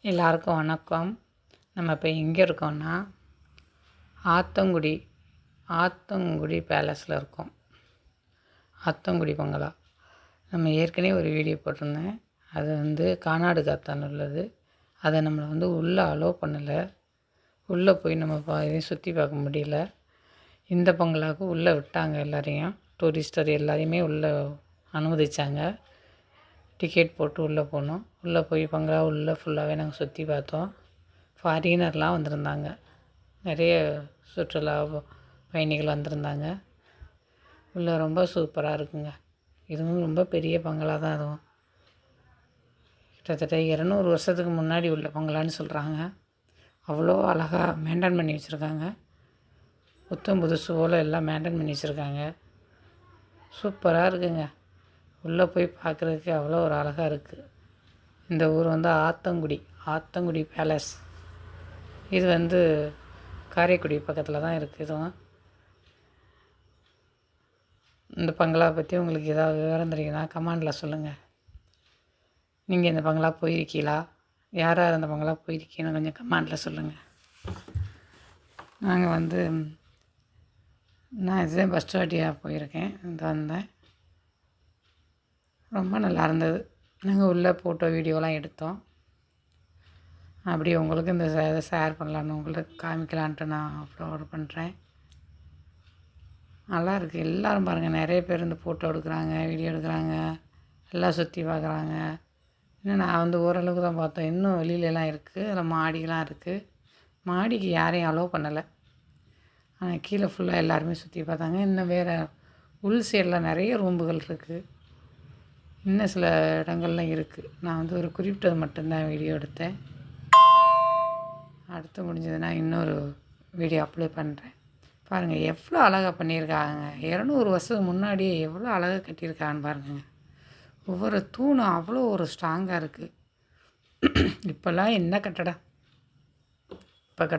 எல்லாருக்கும் வணக்கம். நம்ம இப்போ எங்கே இருக்கோம்னா ஆத்தங்குடி ஆத்தங்குடி பேலஸில் இருக்கோம். ஆத்தங்குடி பங்களா. நம்ம ஏற்கனவே ஒரு வீடியோ போட்டிருந்தேன். அது கானாடு காத்தான் உள்ளது. அதை நம்மளை உள்ளே அலோவ் பண்ணலை. உள்ளே போய் நம்ம எதையும் சுற்றி பார்க்க முடியல. இந்த பங்களாவுக்கு உள்ளே விட்டாங்க. எல்லாரையும் டூரிஸ்டர் எல்லாரையுமே உள்ளே அனுமதிச்சாங்க. டிக்கெட் போட்டு உள்ளே போனோம். உள்ளே போய் பங்களா உள்ளே ஃபுல்லாகவே நாங்கள் சுற்றி பார்த்தோம். ஃபாரினர்லாம் வந்திருந்தாங்க. நிறைய சுற்றுலா பயணிகள் வந்திருந்தாங்க. உள்ளே ரொம்ப சூப்பராக இருக்குங்க. இதுவும் ரொம்ப பெரிய பங்களா தான். அதுவும் கிட்டத்தட்ட 200 வருஷத்துக்கு முன்னாடி உள்ள பங்களான்னு சொல்கிறாங்க. அவ்வளோ அழகாக மெயின்டைன் பண்ணி வச்சுருக்காங்க. புத்தம் புதுசு போல் எல்லாம் மெயின்டைன் பண்ணி வச்சுருக்காங்க. சூப்பராக இருக்குங்க. உள்ளே போய் பார்க்குறதுக்கு அவ்வளோ ஒரு அழகாக இருக்குது. இந்த ஊர் ஆத்தங்குடி பேலஸ். இது காரைக்குடி பக்கத்தில் தான் இருக்குது. இதுவும் இந்த பங்களா பற்றி உங்களுக்கு ஏதாவது விவரம் தெரியுதுன்னா கமெண்டில் சொல்லுங்கள். நீங்கள் இந்த பங்களா போயிருக்கீங்களா? யார் யார் அந்த பங்களா போயிருக்கீங்கன்னு கொஞ்சம் கமெண்டில் சொல்லுங்கள். நாங்கள் நான் இதுதான் ஃபஸ்ட் வாட்டியாக போயிருக்கேன். வந்தேன். ரொம்ப நல்லா இருந்தது. நாங்கள் உள்ளே ஃபோட்டோ வீடியோலாம் எடுத்தோம். அப்படியே உங்களுக்கு இந்த இதை ஷேர் பண்ணலான்னு உங்களுக்கு காமிக்கலான்ட்டு நான் அப்லோட் பண்ணுறேன். நல்லா இருக்குது. எல்லோரும் பாருங்கள், நிறைய பேர் இந்த ஃபோட்டோ எடுக்கிறாங்க, வீடியோ எடுக்கிறாங்க, எல்லாம் சுற்றி பார்க்குறாங்க. இன்னும் நான் ஓரளவுக்கு தான் பார்த்தேன். இன்னும் வெளியிலலாம் இருக்குது. அதில் மாடிலாம் இருக்குது. மாடிக்கு யாரையும் அலோவ் பண்ணலை. ஆனால் கீழே ஃபுல்லாக எல்லாருமே சுற்றி பார்த்தாங்க. இன்னும் வேறு உள் சைடில் நிறைய ரூம்புகள் இருக்குது. இன்னும் சில இடங்கள்லாம் இருக்குது. நான் ஒரு குறிப்பிட்டது மட்டும்தான் வீடியோ எடுத்தேன். அடுத்து முடிஞ்சதுன்னா இன்னொரு வீடியோ அப்லோட் பண்ணுறேன். பாருங்கள் எவ்வளோ அழகாக பண்ணியிருக்காங்க. 200 வருஷத்துக்கு முன்னாடியே எவ்வளோ அழகாக கட்டியிருக்காங்கன்னு பாருங்கள். ஒவ்வொரு தூணும் அவ்வளோ ஒரு ஸ்ட்ராங்காக இருக்குது. இப்போல்லாம் என்ன கட்டடம்